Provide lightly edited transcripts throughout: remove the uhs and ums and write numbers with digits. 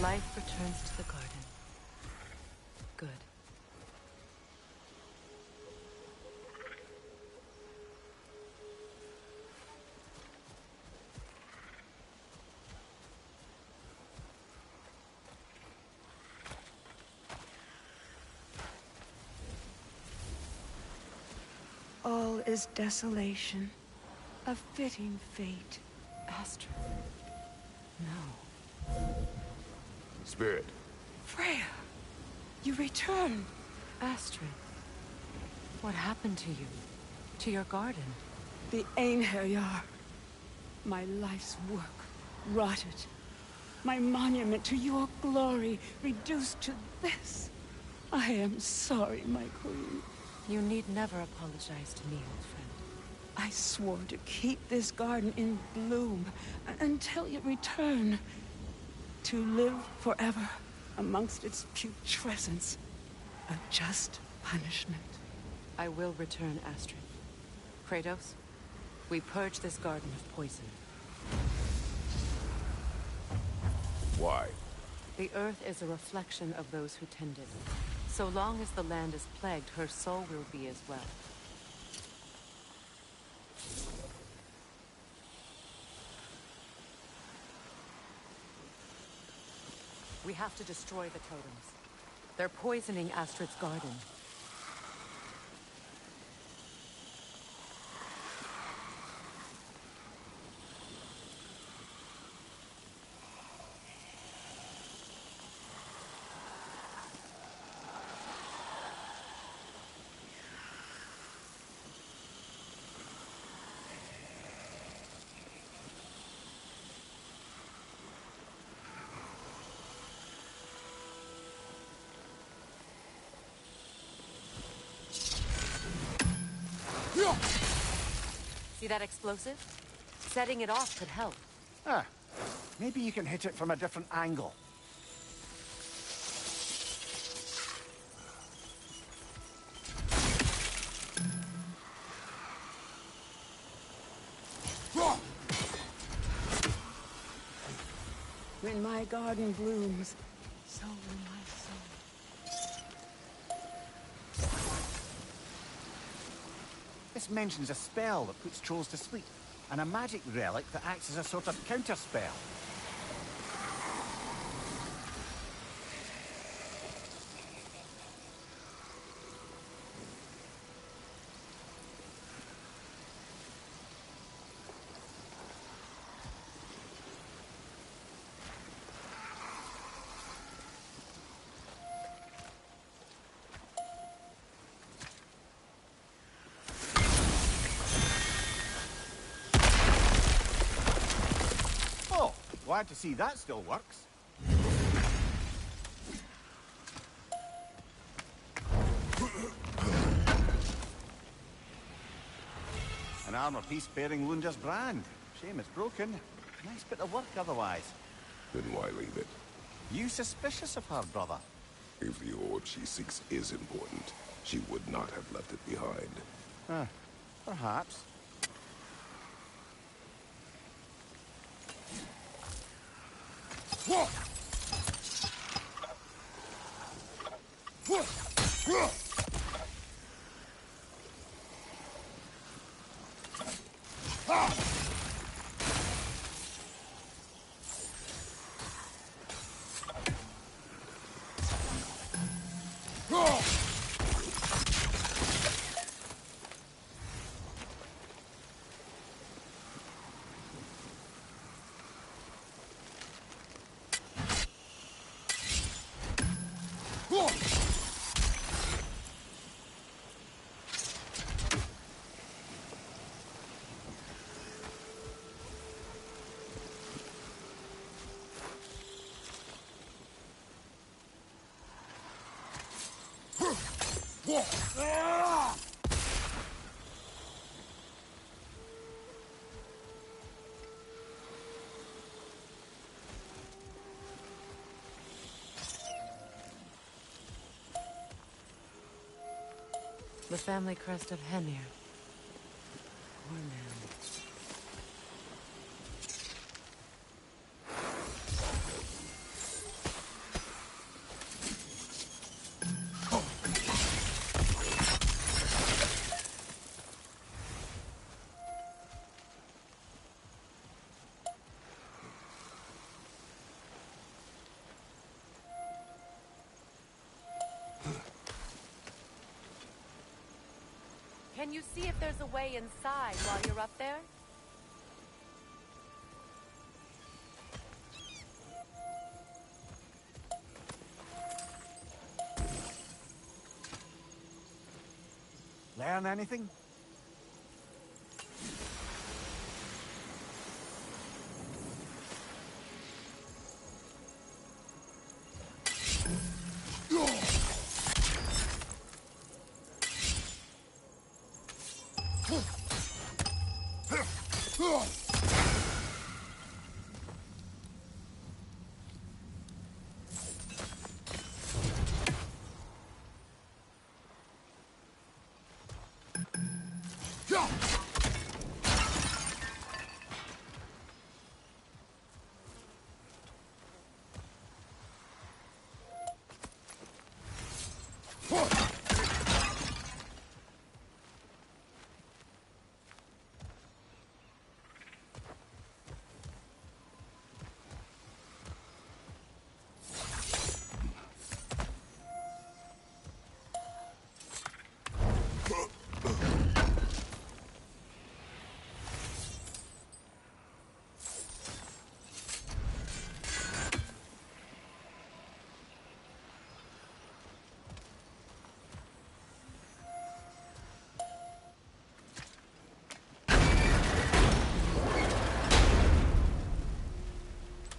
Life returns to the garden. Good. All is desolation. A fitting fate. Astrid. No. Spirit. Freya! You returned! Astrid. What happened to you? To your garden? The Einherjar. My life's work, rotted. My monument to your glory, reduced to this. I am sorry, my queen. You need never apologize to me, old friend. I swore to keep this garden in bloom until you return. To live forever amongst its putrescence. A just punishment. I will return, Astrid. Kratos, we purge this garden of poison. Why? The earth is a reflection of those who tend it. So long as the land is plagued, her soul will be as well. We have to destroy the totems. They're poisoning Astrid's garden. See that explosive? Setting it off could help. Ah, maybe you can hit it from a different angle. When my garden blooms, so will my soul. This mentions a spell that puts trolls to sleep, and a magic relic that acts as a sort of counter-spell. Glad to see that still works. An armor piece bearing Lunda's brand. Shame it's broken. Nice bit of work otherwise. Then why leave it? You suspicious of her, brother? If the orb she seeks is important, she would not have left it behind. Perhaps. The family crest of Henir. Poor man. Can you see if there's a way inside while you're up there? Learn anything?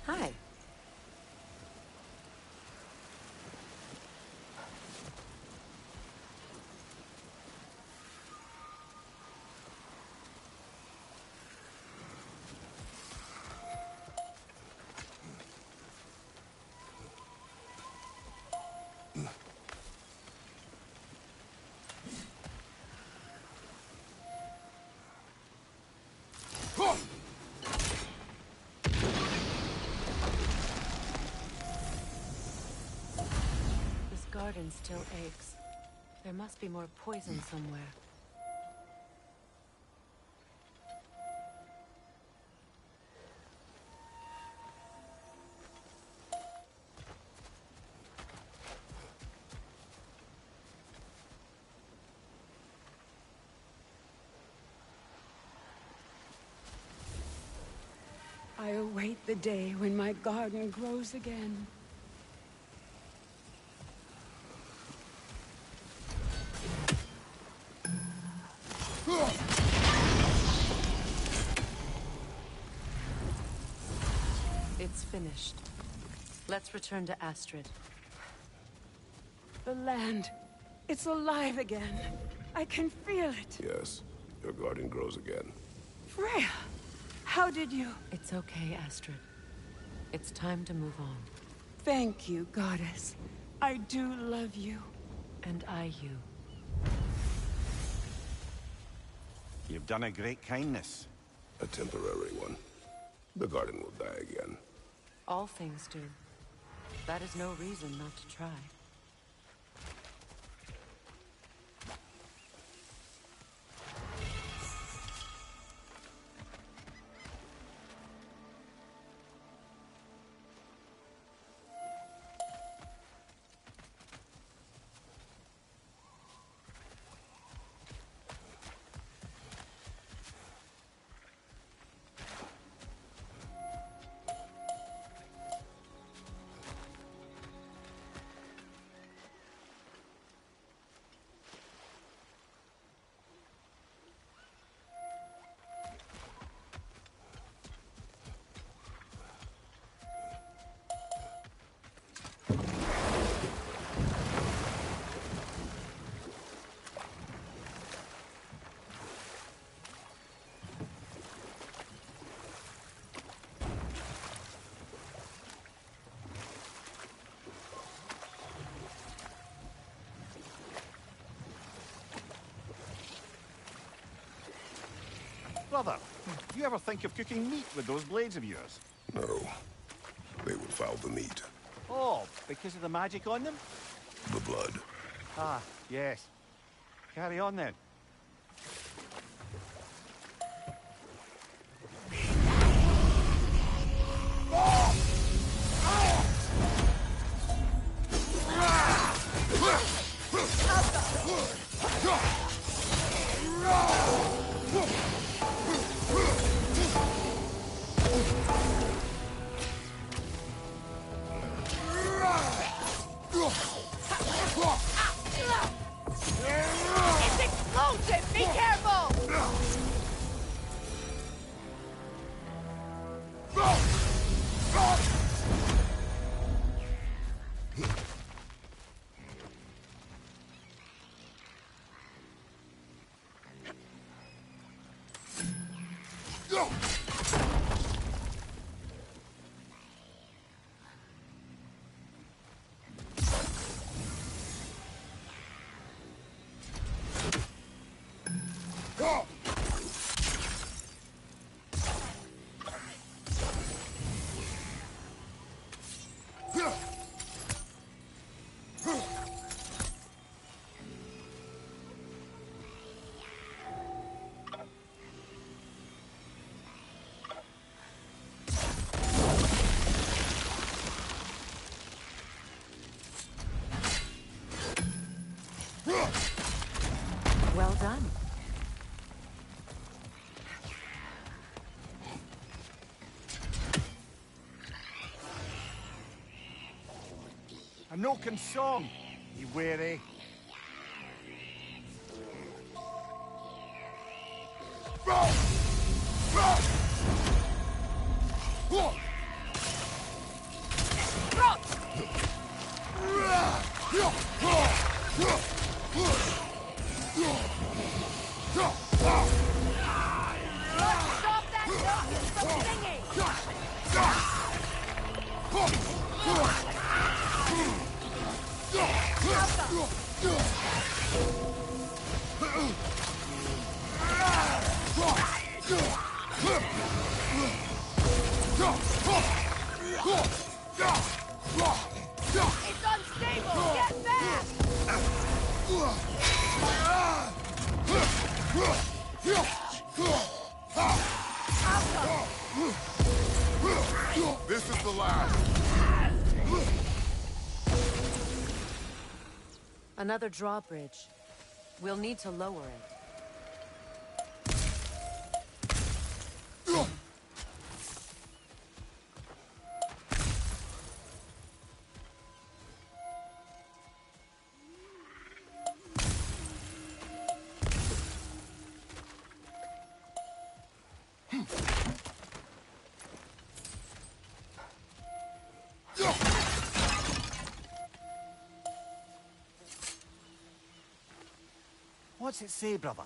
Hi. This garden still aches. There must be more poison somewhere. I await the day when my garden grows again. It's finished. Let's return to Astrid. The land, it's alive again. I can feel it. Yes, your garden grows again. Freya, how did you... It's okay, Astrid. It's time to move on. Thank you, goddess. I do love you. And I you. You've done a great kindness. A temporary one. The garden will die again. All things do. That is no reason not to try. Brother, do you ever think of cooking meat with those blades of yours? No. They would foul the meat. Oh, because of the magic on them? The blood. Ah, yes. Carry on then. It's explosive! Be careful! Well done. A Noken song, you weary. Stop that noise! Stop singing! It's unstable! Get back! This is the last. Another drawbridge. We'll need to lower it. What's it say, brother?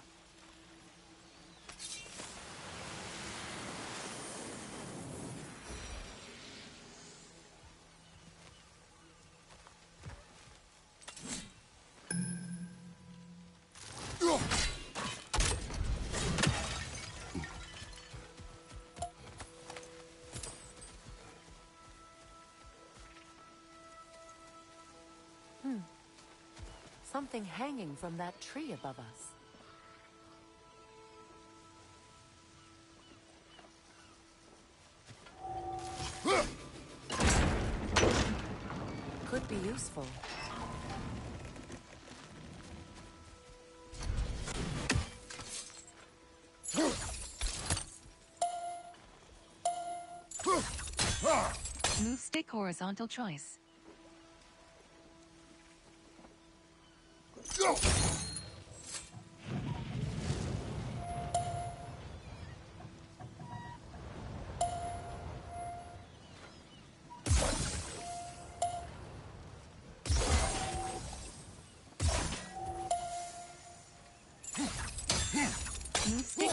Something hanging from that tree above us. Could be useful. Move stick horizontal choice. Move stick.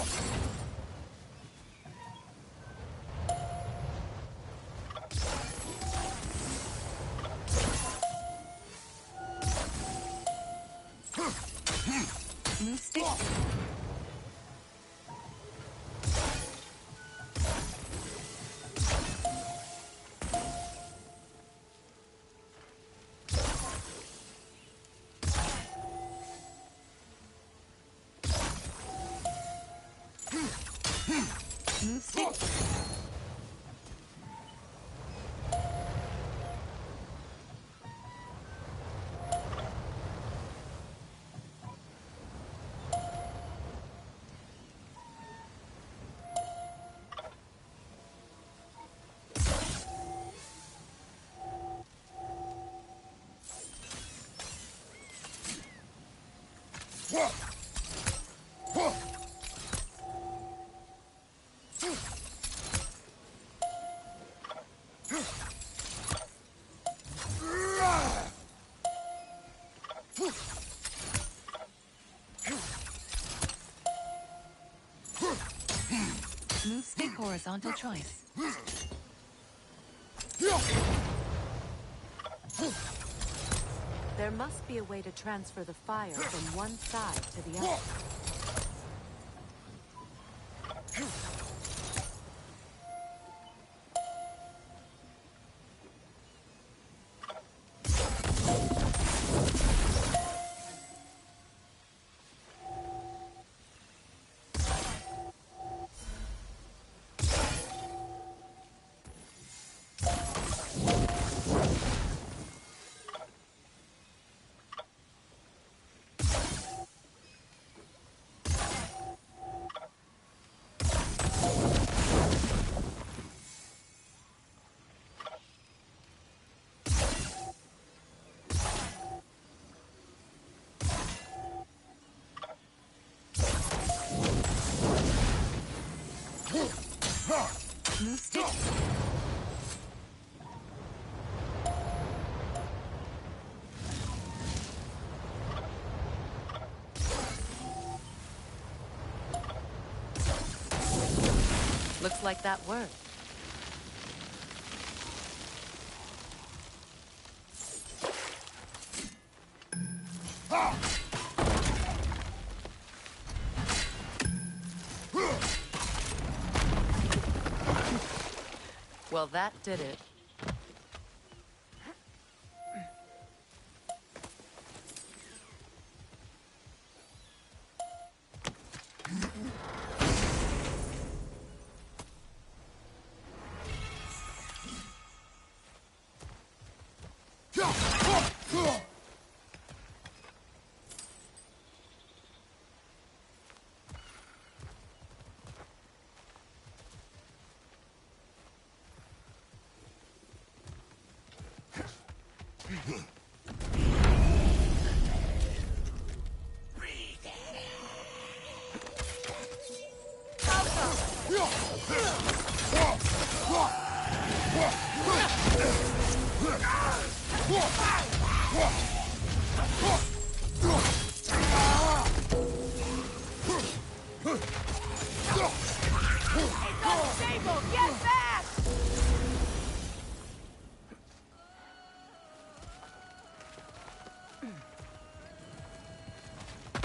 Move stick. Move stick. Move stick horizontal choice. There must be a way to transfer the fire from one side to the other. Move stick. Looks like that worked. Well, that did it.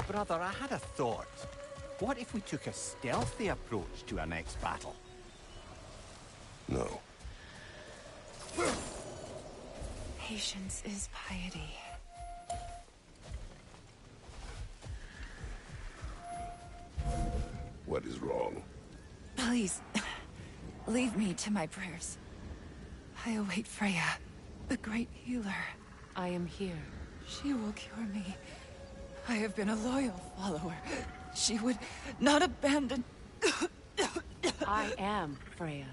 Brother, I had a thought. What if we took a stealthy approach to our next battle? No. Patience is piety. What is wrong? Please, leave me to my prayers. I await Freya, the great healer. I am here. She will cure me. I have been a loyal follower. She would not abandon... I am Freya.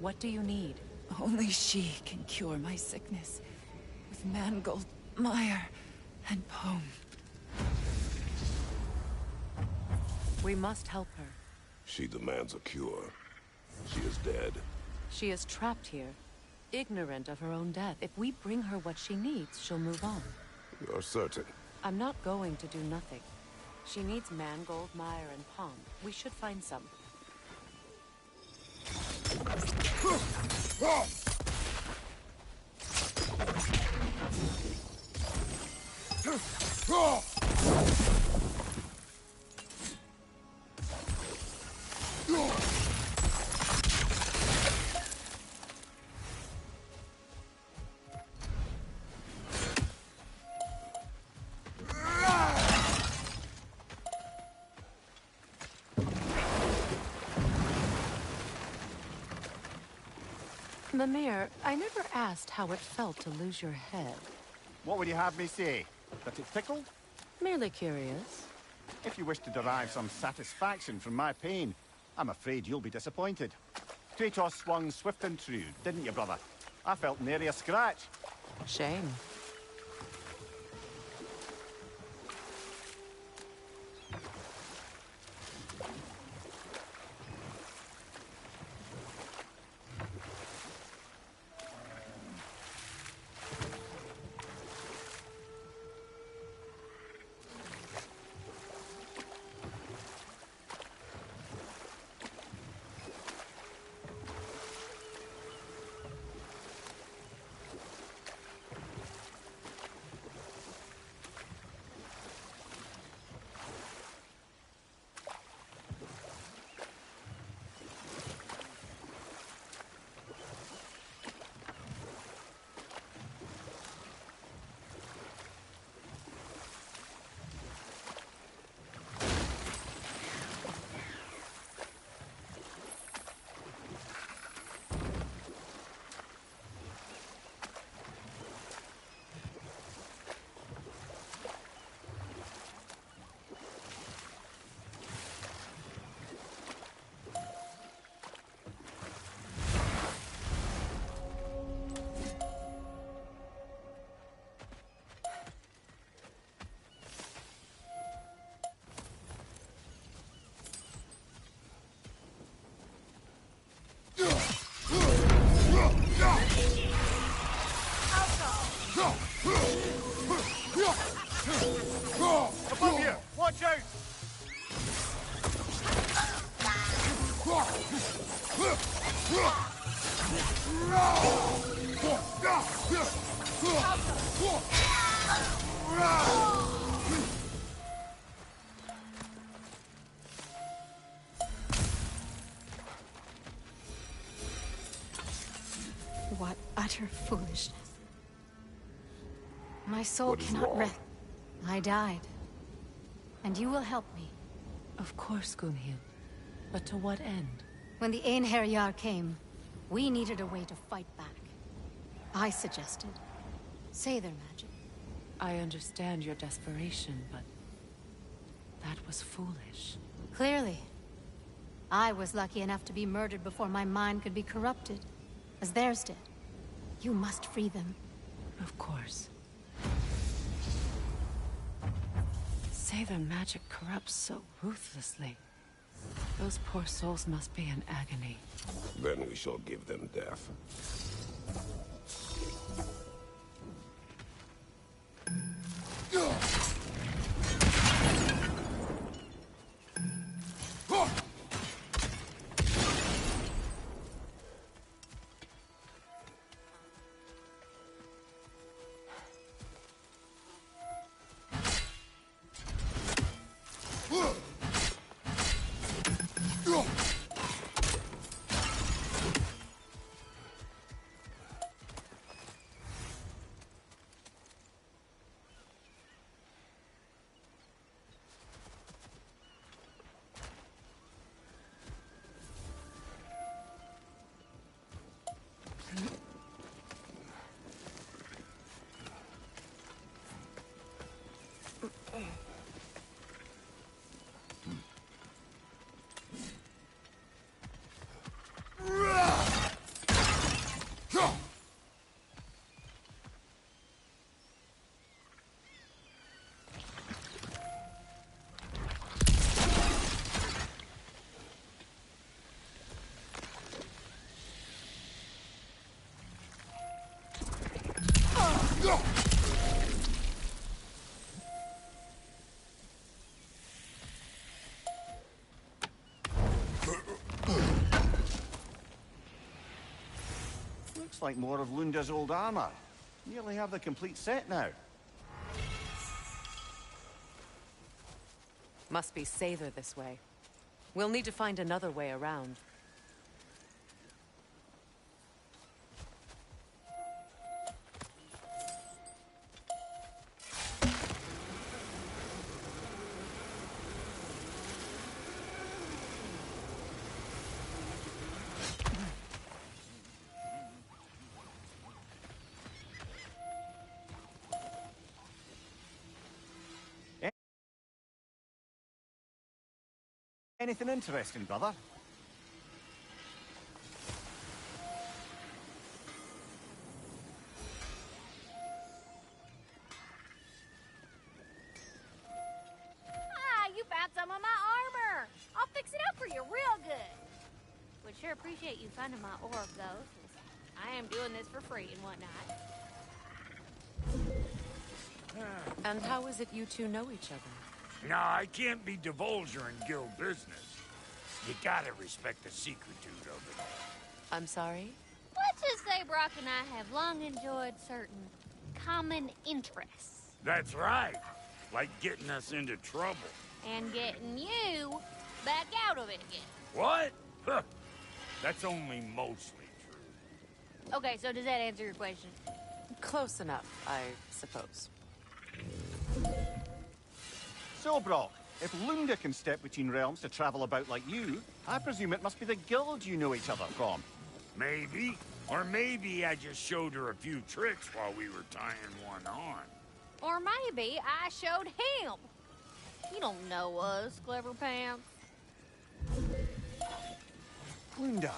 What do you need? Only she can cure my sickness. With mangold, mire, and poem. We must help her. She demands a cure. She is dead. She is trapped here, ignorant of her own death. If we bring her what she needs, she'll move on. You're certain? I'm not going to do nothing. She needs mangold, mire, and palm. We should find some. Mimir, I never asked how it felt to lose your head. What would you have me say? That it tickled? Merely curious. If you wish to derive some satisfaction from my pain, I'm afraid you'll be disappointed. Kratos swung swift and true, didn't you, brother? I felt nary a scratch. Shame. Above you! Watch out! What utter foolishness. My soul What is cannot wrong? rest. I died. And you will help me. Of course, Gunhild. But to what end? When the Einherjar came, we needed a way to fight back. I suggested Seidr magic. I understand your desperation, but that was foolish. Clearly. I was lucky enough to be murdered before my mind could be corrupted, as theirs did. You must free them. Of course. Seidr magic corrupts so ruthlessly. Those poor souls must be in agony. Then we shall give them death. Looks like more of Lunda's old armor. Nearly have the complete set now. Must be Seidr this way. We'll need to find another way around. Anything interesting, brother? Ah, you found some of my armor. I'll fix it up for you real good. Would sure appreciate you finding my orb, though, since I am doing this for free and whatnot. And how is it you two know each other? Nah, I can't be divulging guild business. You gotta respect the secretude of it. I'm sorry? Let's just say Brock and I have long enjoyed certain common interests. That's right. Like getting us into trouble. And getting you back out of it again. What? Huh. That's only mostly true. Okay, so does that answer your question? Close enough, I suppose. So, Brock, if Lunda can step between realms to travel about like you, I presume it must be the guild you know each other from. Maybe. Or maybe I just showed her a few tricks while we were tying one on. Or maybe I showed him. You don't know us, Clever Pants. Lunda,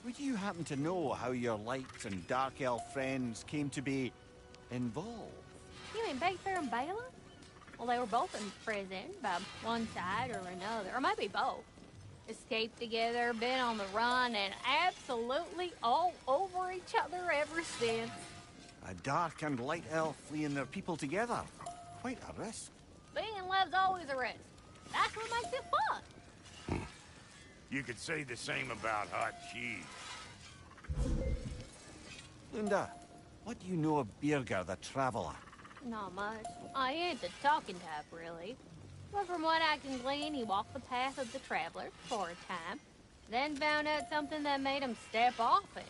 would you happen to know how your light and dark elf friends came to be involved? You mean Big Bear and Bela? Well, they were both in prison by one side or another, or maybe both. Escaped together, been on the run, and absolutely all over each other ever since. A dark and light elf fleeing their people together. Quite a risk. Being in love's always a risk. That's what makes it fun. You could say the same about hot cheese. Lunda, what do you know of Birger the Traveler? Not much. I ain't the talking type, really. But from what I can glean, he walked the path of the traveler for a time, then found out something that made him step off it.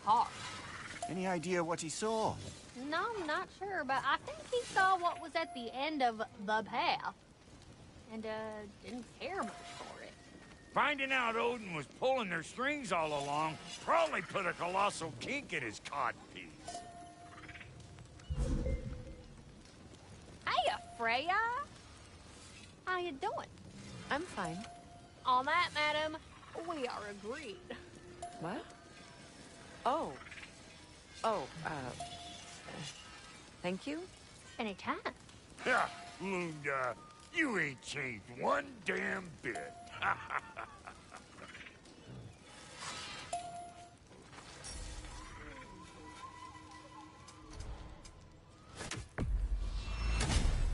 Hard. Any idea what he saw? No, I'm not sure, but I think he saw what was at the end of the path. And, didn't care much for it. Finding out Odin was pulling their strings all along probably put a colossal kink in his codpiece. Hey, Freya! How you doing? I'm fine. On that, madam, we are agreed. What? Oh. Oh, thank you? Anytime. Yeah, Lunda, you ain't changed one damn bit.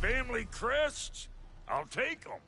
Family crests? I'll take them.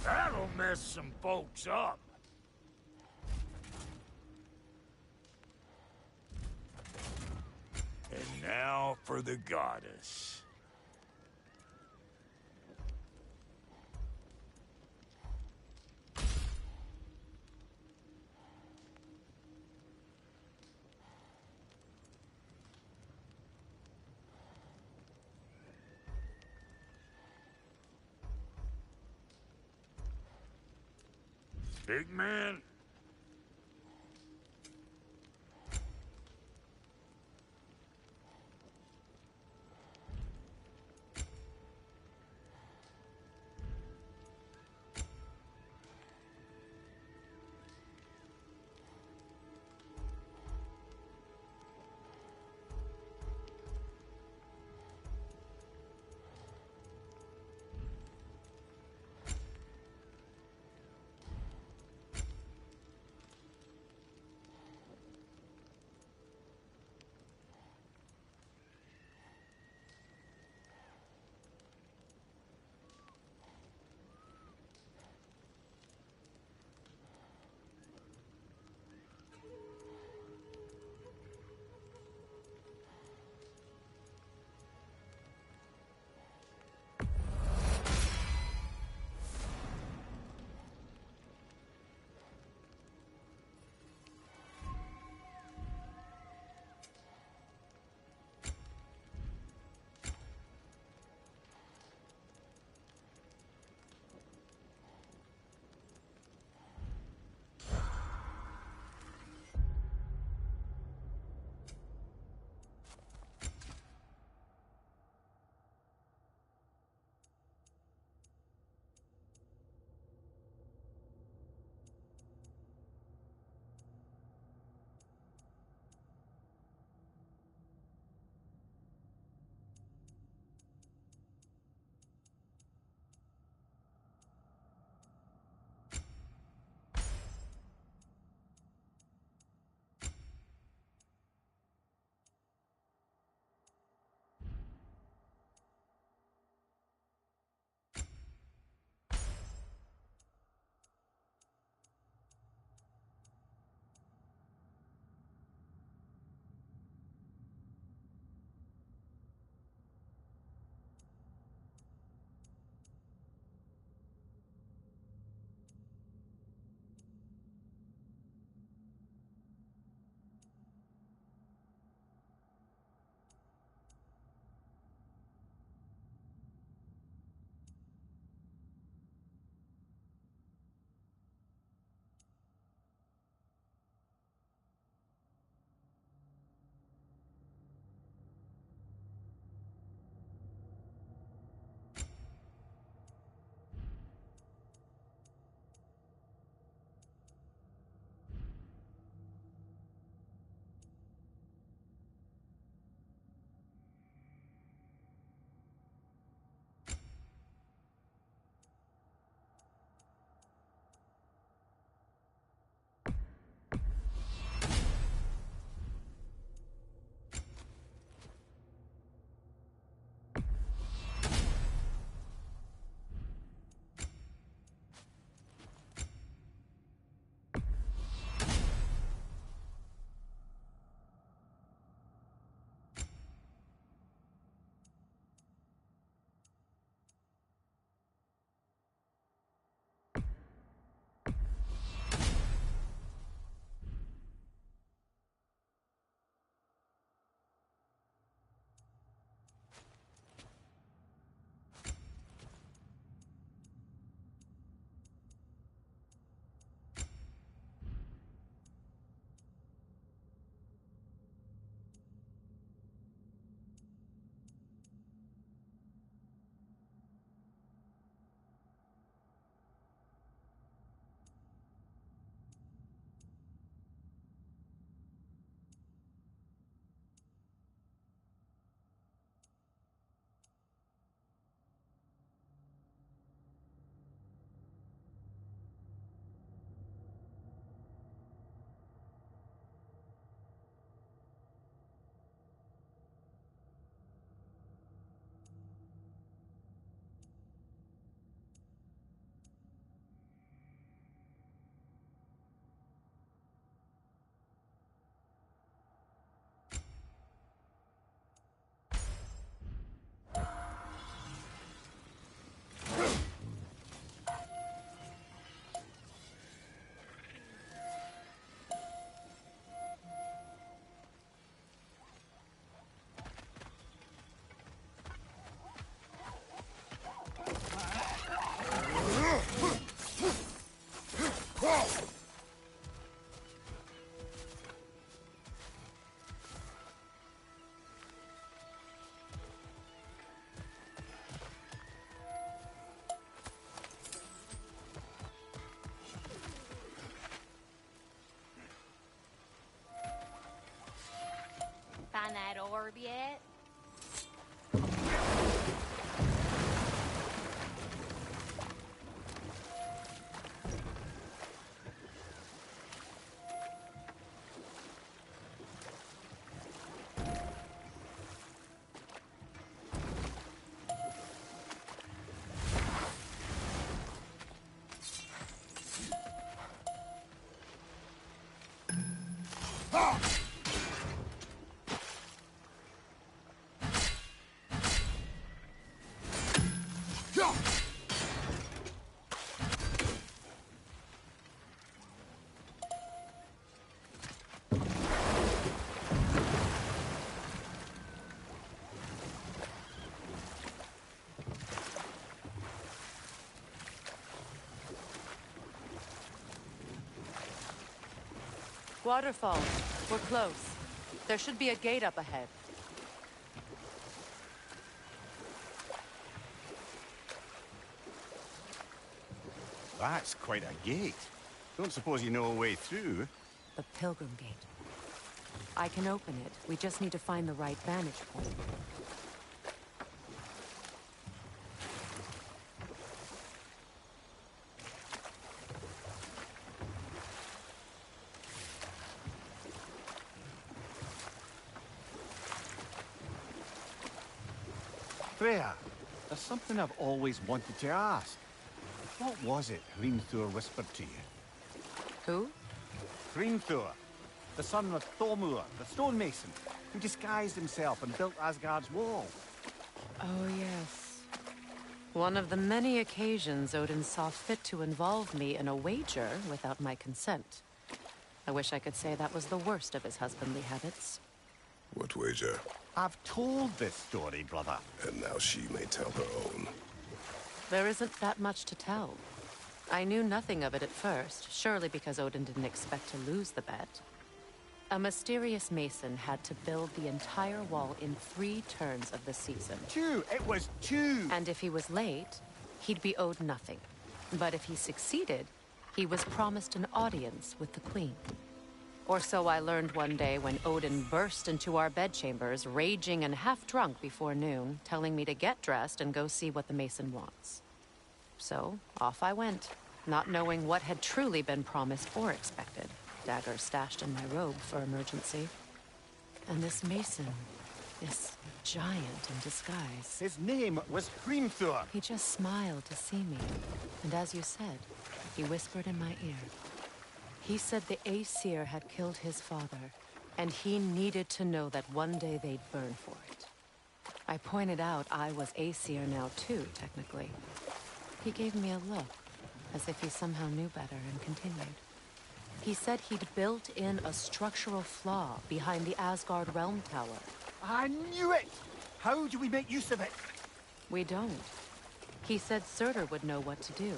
That'll mess some folks up. And now for the goddess. Big man. orb yet? Waterfall. We're close. There should be a gate up ahead. That's quite a gate. Don't suppose you know a way through? The Pilgrim Gate. I can open it. We just need to find the right vantage point. Freya, there's something I've always wanted to ask. What was it Hrimthur whispered to you? Who? Hrimthur, the son of Thormur, the stonemason, who disguised himself and built Asgard's wall. Oh, yes. One of the many occasions Odin saw fit to involve me in a wager without my consent. I wish I could say that was the worst of his husbandly habits. What wager? I've told this story, brother. And now she may tell her own. There isn't that much to tell. I knew nothing of it at first, surely because Odin didn't expect to lose the bet. A mysterious mason had to build the entire wall in 3 turns of the season. 2! It was 2! And if he was late, he'd be owed nothing. But if he succeeded, he was promised an audience with the queen. Or so I learned one day when Odin burst into our bedchambers, raging and half-drunk before noon, telling me to get dressed and go see what the mason wants. So, off I went, not knowing what had truly been promised or expected. Dagger stashed in my robe for emergency. And this mason, this giant in disguise. His name was Hrimthur. He just smiled to see me. And as you said, he whispered in my ear. He said the Aesir had killed his father, and he needed to know that one day they'd burn for it. I pointed out I was Aesir now too, technically. He gave me a look, as if he somehow knew better, and continued. He said he'd built in a structural flaw behind the Asgard Realm Tower. I knew it! How do we make use of it? We don't. He said Surtur would know what to do.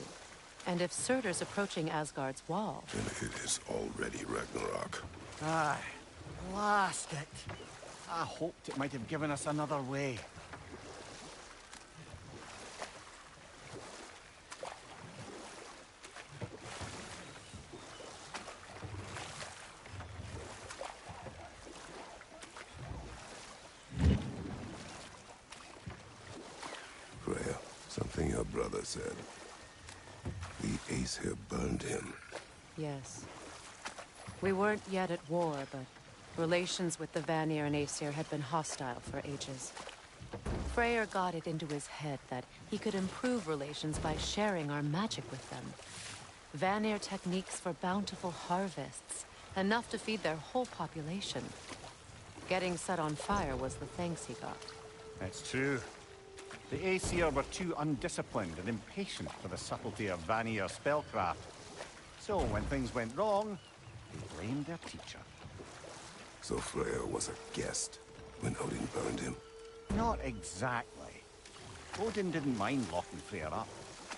And if Surtur's approaching Asgard's wall... Then it is already Ragnarok. Aye, blast it. I hoped it might have given us another way. Freya, something your brother said. The Aesir burned him. Yes. We weren't yet at war, but relations with the Vanir and Aesir had been hostile for ages. Freyr got it into his head that he could improve relations by sharing our magic with them. Vanir techniques for bountiful harvests, enough to feed their whole population. Getting set on fire was the thanks he got. It's true. The Aesir were too undisciplined and impatient for the subtlety of Vanir spellcraft. So when things went wrong, they blamed their teacher. So Freya was a guest when Odin burned him? Not exactly. Odin didn't mind locking Freyr up.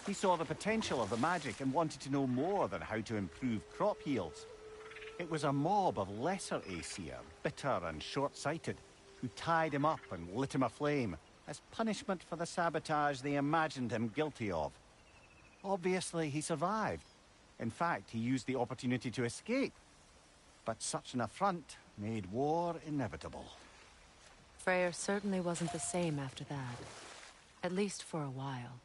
He saw the potential of the magic and wanted to know more than how to improve crop yields. It was a mob of lesser Aesir, bitter and short-sighted, who tied him up and lit him aflame as punishment for the sabotage they imagined him guilty of. Obviously, he survived. In fact, he used the opportunity to escape. But such an affront made war inevitable. Freyr certainly wasn't the same after that. At least for a while.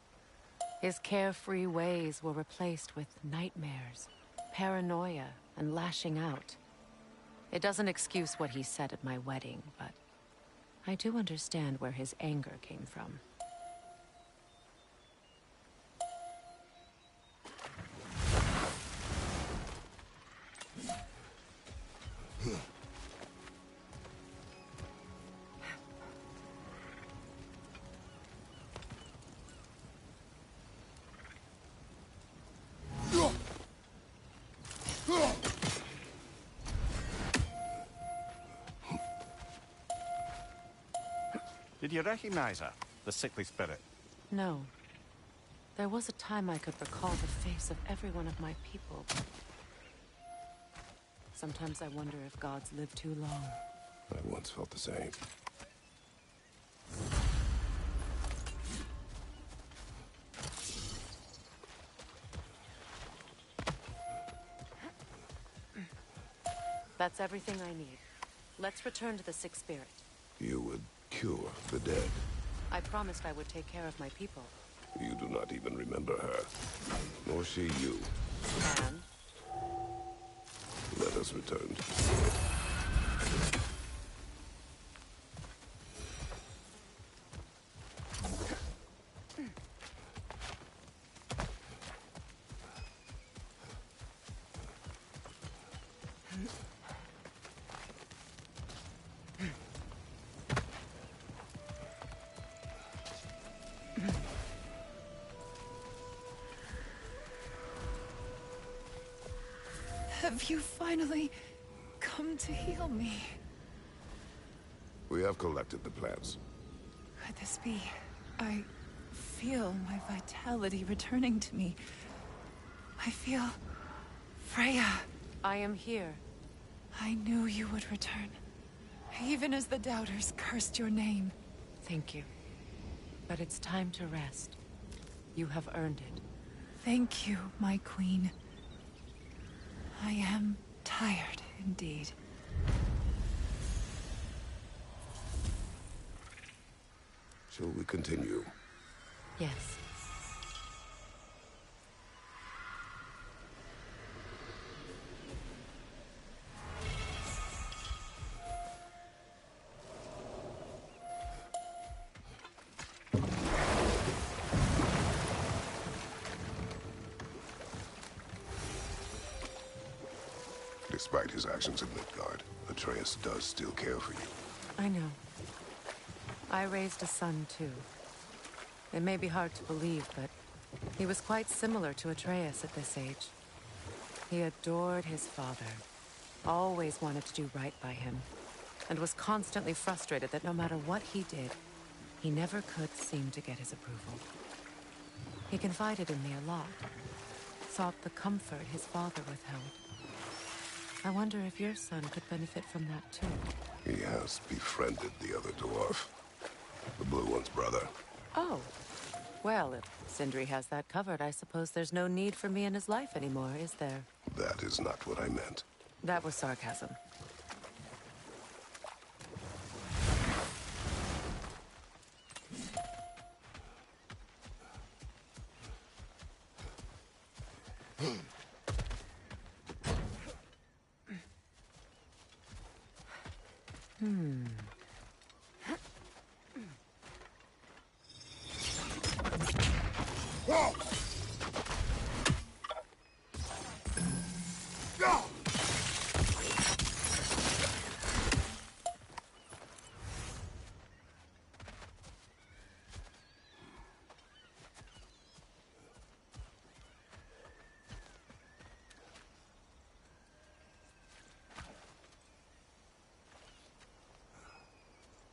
His carefree ways were replaced with nightmares, paranoia, and lashing out. It doesn't excuse what he said at my wedding, but I do understand where his anger came from. Did you recognize her, the sickly spirit? No. There was a time I could recall the face of every one of my people. Sometimes I wonder if gods live too long. I once felt the same. That's everything I need. Let's return to the Sick Spirit. You would cure the dead. I promised I would take care of my people. You do not even remember her. Nor she you. And? Let us return. Have you finally come to heal me? We have collected the plants. Could this be? I feel my vitality returning to me. I feel... Freya. I am here. I knew you would return. Even as the doubters cursed your name. Thank you. But it's time to rest. You have earned it. Thank you, my queen. I am tired, indeed. Shall we continue? Yes. Despite his actions in Midgard, Atreus does still care for you. I know. I raised a son, too. It may be hard to believe, but he was quite similar to Atreus at this age. He adored his father, always wanted to do right by him, and was constantly frustrated that no matter what he did, he never could seem to get his approval. He confided in me a lot, sought the comfort his father withheld. I wonder if your son could benefit from that, too. He has befriended the other dwarf. The blue one's brother. Oh. Well, if Sindri has that covered, I suppose there's no need for me in his life anymore, is there? That is not what I meant. That was sarcasm.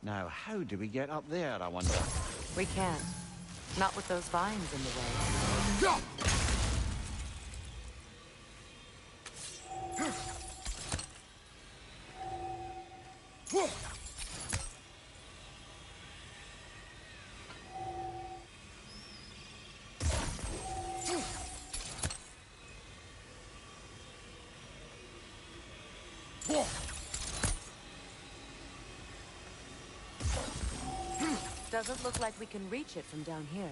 Now, how do we get up there, I wonder? We can't. Not with those vines in the way. Doesn't look like we can reach it from down here.